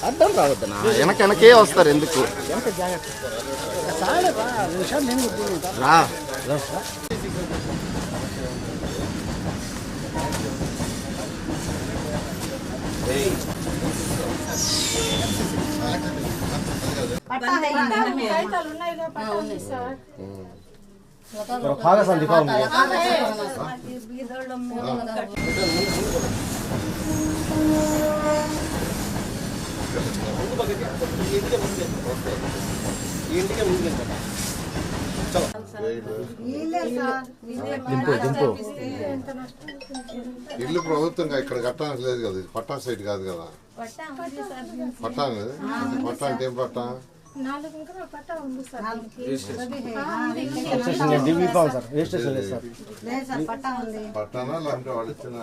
అర్థం రావద్దనా వెనకే వస్తారు ఎందుకు రా భాగస్వామి దిపా ఉంది ఇల్లు ప్రభుత్వంగా ఇక్కడ కట్టడానికి లేదు కదా, పట్టా సైట్ కాదు కదా. పట్టా పట్టా అంటే ఏం పట్టా? పట్టానా లేదంటే వాళ్ళు ఇచ్చిన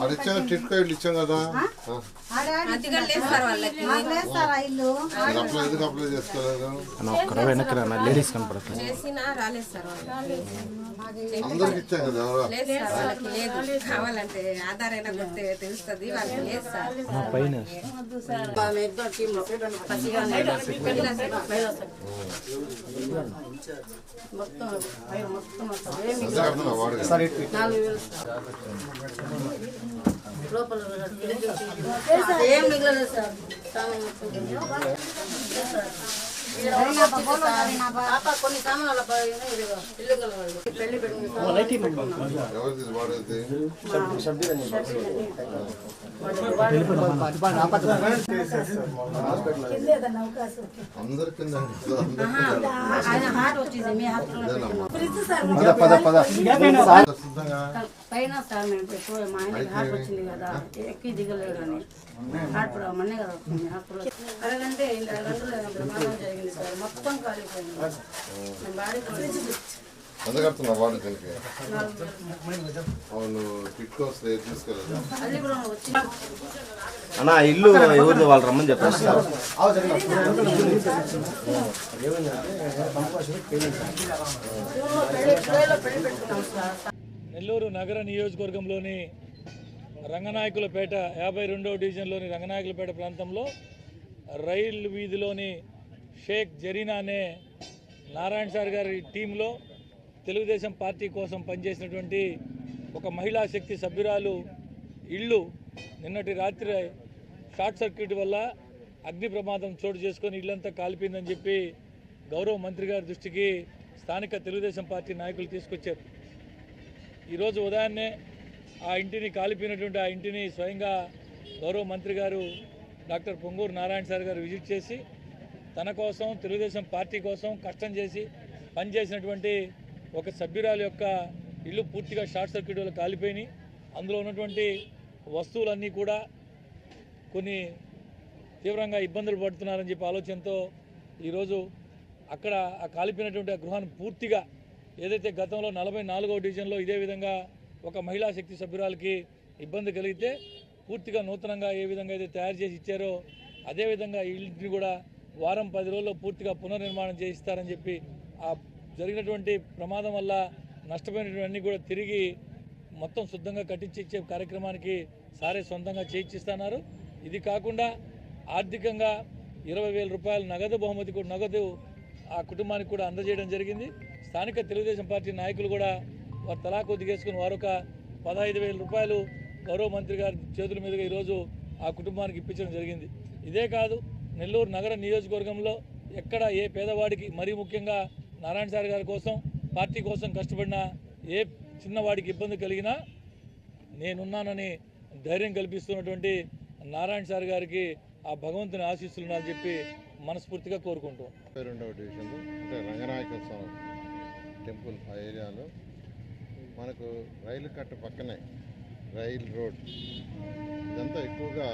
అది ఇచ్చిన టిట్కో ఇల్లు ఇచ్చాం కదా, ఎందుకు అప్లై చేసుకోలేదు? లేడీస్ కనపడతారు అందరికి ఇచ్చాం కదా. కావాలంటే ఆధార్ అయినా కొడితే తెలుస్తుంది, వాళ్ళకి లేదు సార్. లోపల ఏం మిగలలేదు సార్. కొన్ని సామాన్లు ఇల్లు కలవాలి పెళ్లి పైన సార్ మేము ఎక్కువ మా ఆయనకి హార్ట్ వచ్చింది కదా, ఎక్కి దిగలేడు అని హార్ట్ మొన్నే కదా వస్తుంది. అరగంటే 2 గంటలు ప్రమాదం జరిగింది సార్, మొత్తం కాలిపోయింది. బాడీ అన్నా ఇల్లు ఎవరిది వాళ్ళు రమ్మని చెప్పారు. నెల్లూరు నగర నియోజకవర్గంలోని రంగనాయకులపేట 52వ డివిజన్లోని రంగనాయకులపేట ప్రాంతంలో రైలు వీధిలోని షేక్ జరీనా అనే నారాయణ సార్ గారి టీంలో తెలుగుదేశం పార్టీ కోసం పనిచేసినటువంటి ఒక మహిళా శక్తి సభ్యురాలు ఇల్లు నిన్నటి రాత్రి షార్ట్ సర్క్యూట్ వల్ల అగ్ని ప్రమాదం చోటు చేసుకొని ఇల్లంతా కాలిపోయిందని చెప్పి గౌరవ మంత్రి గారి దృష్టికి స్థానిక తెలుగుదేశం పార్టీ నాయకులు తీసుకొచ్చారు. ఈరోజు ఉదయాన్నే ఆ ఇంటిని కాలిపోయినటువంటి ఆ ఇంటిని స్వయంగా గౌరవ మంత్రి గారు డాక్టర్ పొంగూరు నారాయణ సార్ గారు విజిట్ చేసి తన కోసం తెలుగుదేశం పార్టీ కోసం కష్టం చేసి పనిచేసినటువంటి ఒక సభ్యురాలు యొక్క ఇల్లు పూర్తిగా షార్ట్ సర్క్యూట్ వల్ల కాలిపోయినాయి. అందులో ఉన్నటువంటి వస్తువులన్నీ కూడా కొన్ని తీవ్రంగా ఇబ్బందులు పడుతున్నారని చెప్పి ఆలోచనతో ఈరోజు అక్కడ ఆ కాలిపోయినటువంటి ఆ గృహాన్ని పూర్తిగా ఏదైతే గతంలో 44వ డివిజన్లో ఇదే విధంగా ఒక మహిళా శక్తి సభ్యురాలకి ఇబ్బంది కలిగితే పూర్తిగా నూతనంగా ఏ విధంగా అయితే తయారు చేసి ఇచ్చారో అదేవిధంగా ఈ ఇంటిని కూడా వారం 10 రోజుల్లో పూర్తిగా పునర్నిర్మాణం చేయిస్తారని చెప్పి ఆ జరిగినటువంటి ప్రమాదం వల్ల నష్టపోయినటువంటి కూడా తిరిగి మొత్తం శుద్ధంగా కట్టించి ఇచ్చే కార్యక్రమానికి సారే సొంతంగా చేయించిస్తున్నారు. ఇది కాకుండా ఆర్థికంగా 20,000 రూపాయల నగదు బహుమతి కూడా నగదు ఆ కుటుంబానికి కూడా అందజేయడం జరిగింది. స్థానిక తెలుగుదేశం పార్టీ నాయకులు కూడా వారు తలా కొద్దిగేసుకుని వారొక 15,000 రూపాయలు గౌరవ మంత్రి గారి చేతుల మీదుగా ఈరోజు ఆ కుటుంబానికి ఇప్పించడం జరిగింది. ఇదే కాదు, నెల్లూరు నగర నియోజకవర్గంలో ఎక్కడ ఏ పేదవాడికి మరీ ముఖ్యంగా నారాయణ సార్ గారి కోసం పార్టీ కోసం కష్టపడిన ఏ చిన్నవాడికి ఇబ్బంది కలిగినా నేనున్నానని ధైర్యం కల్పిస్తున్నటువంటి నారాయణ సార్ గారికి ఆ భగవంతుని ఆశీస్సులు ఉన్నారని చెప్పి మనస్ఫూర్తిగా కోరుకుంటాం. 52వ డివిజన్లో అంటే రంగనాయక టెంపుల్ ఆ ఏరియాలో మనకు రైలు కట్ట పక్కనే రైల్ రోడ్ ఇదంతా ఎక్కువగా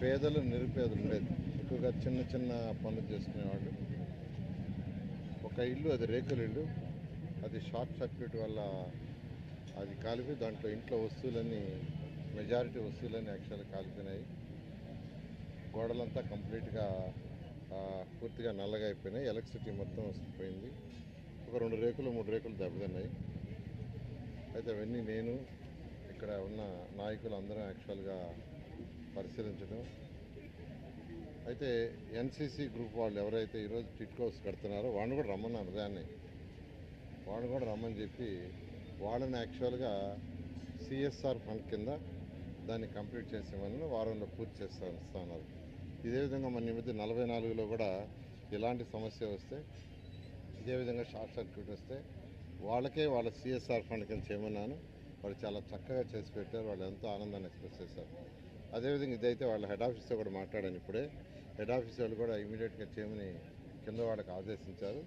పేదలు నిరుపేదలు ఉండేది. ఎక్కువగా చిన్న చిన్న పనులు చేసుకునేవాళ్ళు. ఒక ఇల్లు, అది రేకుల ఇల్లు, అది షార్ట్ సర్క్యూట్ వల్ల అది కాలిపోయి దాంట్లో ఇంట్లో వస్తువులన్నీ, మెజారిటీ వస్తువులన్నీ యాక్చువల్గా కాలిపోయినాయి. గోడలంతా కంప్లీట్గా పూర్తిగా నల్లగా అయిపోయినాయి. ఎలక్ట్రిసిటీ మొత్తం పోయింది. ఒక 2 రేకులు 3 రేకులు దెబ్బతిన్నాయి. అయితే అవన్నీ నేను ఇక్కడ ఉన్న నాయకులు అందరం యాక్చువల్గా పరిశీలించడం. అయితే ఎన్సీసీ గ్రూప్ వాళ్ళు ఎవరైతే ఈరోజు టిట్కోస్ కడుతున్నారో వాళ్ళని కూడా రమ్మన్నాను ఉదయాన్నే. వాళ్ళని కూడా రమ్మని చెప్పి వాళ్ళని యాక్చువల్గా సిఎస్ఆర్ ఫండ్ కింద దాన్ని కంప్లీట్ చేసేమని వారంలో పూర్తి చేస్తున్నారు. ఇదే విధంగా మన మధ్య 44లో కూడా ఇలాంటి సమస్య వస్తే, ఇదే విధంగా షార్ట్ సర్క్యూట్ వస్తే వాళ్ళకే వాళ్ళ సిఎస్ఆర్ ఫండ్ కింద చేయమన్నాను. వాళ్ళు చాలా చక్కగా చేసి పెట్టారు. వాళ్ళు ఎంతో ఆనందాన్ని ఎక్స్ప్రెస్ చేశారు. అదేవిధంగా ఇదైతే వాళ్ళ హెడ్ ఆఫీస్తో కూడా మాట్లాడాను. ఇప్పుడే హెడ్ ఆఫీస్ వాళ్ళు కూడా ఇమీడియట్గా చేయమని కింద వాళ్ళకి ఆదేశించారు.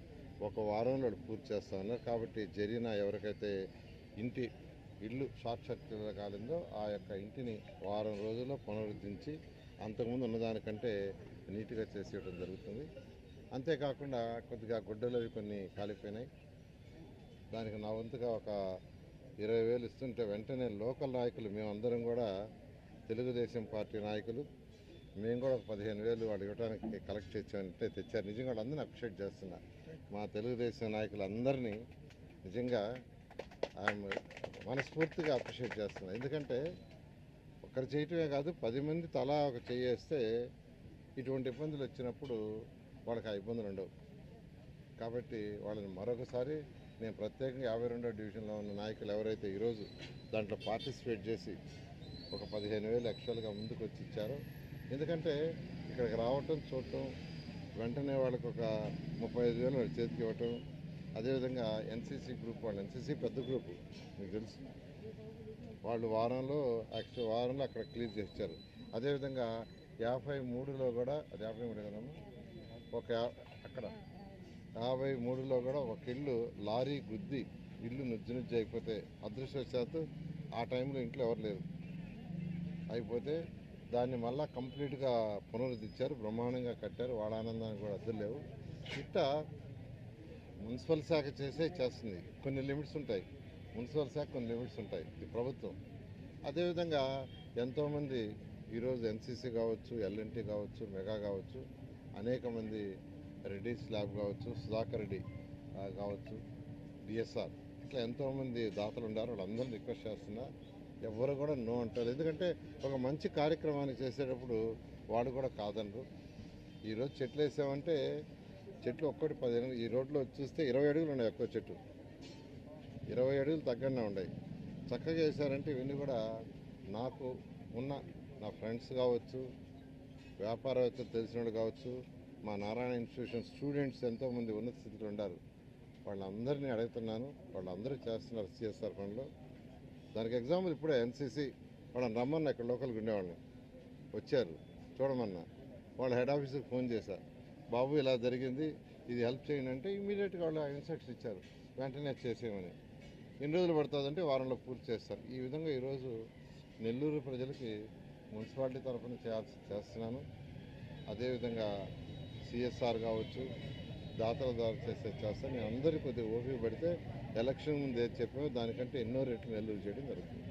ఒక వారంలో వాళ్ళు పూర్తి చేస్తూ ఉన్నారు. కాబట్టి జరీనా ఎవరికైతే ఇల్లు షార్ట్ సర్క్యూట్ కాలిందో ఆ యొక్క ఇంటిని వారం రోజుల్లో పునరుద్ధరించి అంతకుముందు ఉన్నదానికంటే నీట్గా చేసేయడం జరుగుతుంది. అంతేకాకుండా కొద్దిగా గుడ్డలు అవి కొన్ని కాలిపోయినాయి. దానికి నా వంతుగా ఒక 20,000 ఇస్తుంటే వెంటనే లోకల్ నాయకులు మేమందరం కూడా, తెలుగుదేశం పార్టీ నాయకులు మేము కూడా 15,000 వాళ్ళు ఇవ్వడానికి కలెక్ట్ చేసామంటే తెచ్చారు. నిజంగా వాళ్ళందరినీ అప్రిషియేట్ చేస్తున్నా. మా తెలుగుదేశం నాయకులందరినీ నిజంగా మనస్ఫూర్తిగా అప్రిషియేట్ చేస్తున్నా. ఎందుకంటే ఒక్కరు చేయటమే కాదు, 10 మంది తలా ఒక చేయేస్తే ఇటువంటి ఇబ్బందులు వచ్చినప్పుడు వాళ్ళకి ఆ ఇబ్బందులు ఉండవు. కాబట్టి వాళ్ళని మరొకసారి నేను ప్రత్యేకంగా 52వ డివిజన్లో ఉన్న నాయకులు ఎవరైతే ఈరోజు దాంట్లో పార్టిసిపేట్ చేసి ఒక 15,000 యాక్చువల్గా ముందుకు వచ్చి ఇచ్చారో, ఎందుకంటే ఇక్కడికి రావటం చూడటం, వెంటనే వాళ్ళకి ఒక 35,000 వాళ్ళ చేతికి ఇవ్వటం. అదేవిధంగా ఎన్సీసీ గ్రూప్ వాళ్ళు, ఎన్సీసీ పెద్ద గ్రూపు మీకు తెలుసు, వాళ్ళు వారంలో అక్కడ క్లియర్ చేశారు. అదేవిధంగా 53లో కూడా, అది 53 కదమ్మా, అక్కడ 53లో కూడా ఒక ఇల్లు లారీ గుద్ది ఇల్లు నుజ్జు అయిపోతే, అదృష్టవశాత్తు ఆ టైంలో ఇంట్లో ఎవరు లేరు, అయిపోతే దాన్ని మళ్ళీ కంప్లీట్గా పునరుద్ధరించారు. బ్రహ్మాండంగా కట్టారు. వాళ్ళ ఆనందానికి కూడా అద్దరు లేవు. ఇట్టా మున్సిపల్ శాఖ చేస్తుంది. కొన్ని లిమిట్స్ ఉంటాయి. మున్సిపల్ శాఖ కొన్ని లిమిట్స్ ఉంటాయి. ఇది ప్రభుత్వం. అదేవిధంగా ఎంతోమంది ఈరోజు ఎన్సీసీ కావచ్చు, ఎల్ఎన్టీ కావచ్చు, మెగా కావచ్చు, అనేక మంది రెడ్డి స్లాబ్ కావచ్చు, సుధాకర్ రెడ్డి కావచ్చు, డిఎస్ఆర్, ఇట్లా ఎంతోమంది దాతలు ఉన్నారు. వాళ్ళందరినీ రిక్వెస్ట్ చేస్తున్నా, ఎవరు కూడా నో అంటారు. ఎందుకంటే ఒక మంచి కార్యక్రమాన్ని చేసేటప్పుడు వాడు కూడా కాదనరు. ఈరోజు చెట్లు వేసామంటే చెట్లు ఒక్కటి 10 ఈ రోడ్లో చూస్తే 20 అడుగులు ఉన్నాయి. ఒక్కో చెట్టు 20 అడుగులు తగ్గనే ఉన్నాయి. చక్కగా వేశారంటే ఇవన్నీ కూడా నాకు ఉన్న నా ఫ్రెండ్స్ కావచ్చు, వ్యాపారవేత్తలు తెలిసిన వాళ్ళు కావచ్చు, మా నారాయణ ఇన్స్టిట్యూషన్ స్టూడెంట్స్ ఎంతోమంది ఉన్నత స్థితిలో ఉన్నారు. వాళ్ళందరినీ అడుగుతున్నాను. వాళ్ళందరూ చేస్తున్నారు సిఎస్ఆర్ ఫండ్లో. దానికి ఎగ్జాంపుల్ ఇప్పుడే ఎన్సీసీ వాళ్ళని రమ్మన్నా, ఇక్కడ లోకల్గా ఉండేవాళ్ళని వచ్చారు చూడమన్నా. వాళ్ళ హెడ్ ఆఫీస్కి ఫోన్ చేశారు, బాబు ఇలా జరిగింది, ఇది హెల్ప్ చేయండి అంటే ఇమీడియట్గా వాళ్ళు ఇన్స్ట్రక్షన్ ఇచ్చారు, వెంటనే చేసేయమని. ఎన్ని రోజులు పడుతుందంటే వారంలో పూర్తి చేస్తారు. ఈ విధంగా ఈరోజు నెల్లూరు ప్రజలకి మున్సిపాలిటీ తరఫున చేస్తున్నాను. అదేవిధంగా సిఎస్ఆర్ కావచ్చు, దాతల ద్వారా చేస్తాను. నేను అందరికీ కొద్దిగా ఓపిక పడితే ఎలక్షన్ ముందు ఏది చెప్పామో దానికంటే ఎన్నో రెట్లు నెల్లూరు చేయడం జరుగుతుంది.